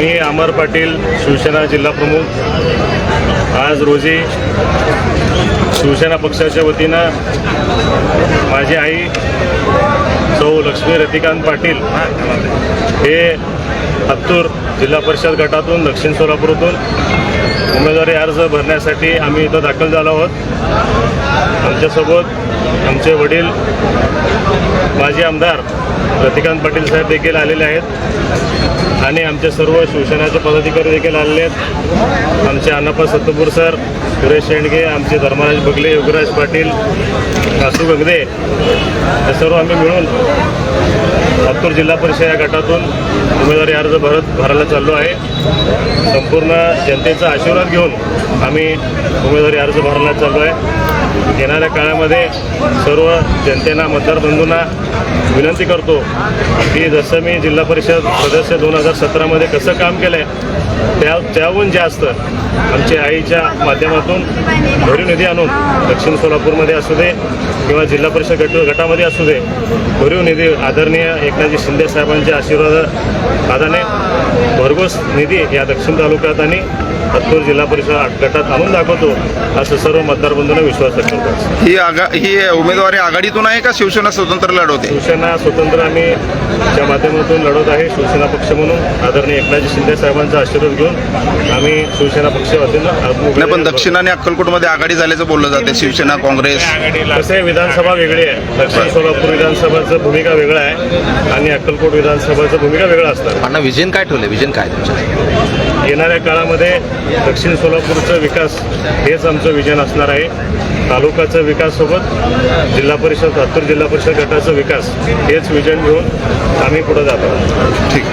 मी अमर पाटील, शिवसेना जिल्हा प्रमुख। आज रोजी शिवसेना पक्षाच्या वतीनं माझी आई सौ लक्ष्मी रतिकांत पाटील हे हत्तूर जिल्हा परिषद गटातून दक्षिण सोलापूरतून उमेदवारी अर्ज भरण्यासाठी आम्ही इथं दाखल झालो आहोत। आमच्यासोबत आमचे वडील माजी आमदार रतिकांत पाटील साहेब देखील आलेले आहेत आणि आमचे सर्व शिवसेनेचे पदाधिकारी देखील आलेले आहेत। आमचे अण्णाप्पा सत्तपूर सर, सुरेश शेंडगे, आमचे धर्मराज बगले, योगराज पाटील, कासू गगदे हे सर्व आम्ही मिळून हत्तूर जिल्हा परिषद या गटातून उमेदवारी अर्ज भरायला चाललो आहे। संपूर्ण जनतेचा आशीर्वाद घेऊन आम्ही उमेदवारी अर्ज भरायला चाललो आहे। येणाऱ्या काळामध्ये सर्व जनतेना, मतदार बंधूंना विनंती करतो की जसं मी जिल्हा परिषद सदस्य 2017मध्ये कसं काम केलं आहे त्याहून जास्त आमच्या आईच्या माध्यमातून भरीव निधी आणून दक्षिण सोलापूरमध्ये असू दे किंवा जिल्हा परिषद गटामध्ये असू दे भरीव निधी आदरणीय एकनाथजी शिंदे साहेबांच्या आशीर्वादाने भरघोस निधी या दक्षिण तालुक्यात आणि हत्तूर जिल्हा परिषद गटात आणून दाखवतो असं सर्व मतदार बंधूंना विश्वास व्यक्त करतो। ही उमेदवारी आघाडीतून आहे का शिवसेना स्वतंत्र लढवते? शिवसेना स्वतंत्र आम्ही च्या माध्यमातून लढवत आहे। शिवसेना पक्ष म्हणून आदरणीय एकनाथजी शिंदे साहेबांचा आशीर्वाद घेऊन आम्ही शिवसेना पक्ष वतीनं पण दक्षिण आणि अक्कलकोटमध्ये आघाडी झाल्याचं बोललं जाते, शिवसेना काँग्रेस। कसं विधानसभा वेगळी आहे। दक्षिण सोलापूर विधानसभाचं भूमिका वेगळं आहे आणि अक्कलकोट विधानसभाचं भूमिका वेगळं असतं। अण्णा विजन काय ठेवलं? विजन काय तुमचं? येणाऱ्या काळामध्ये दक्षिण सोलापूरचा विकास हेच आमचं विजन असणार आहे। तालुक्याचा विकास सोबत जिल्हा परिषद हत्तूर जिल्हा परिषद गटाचा विकास हेच विजन घेऊन आम्ही पुढे जातो। ठीक।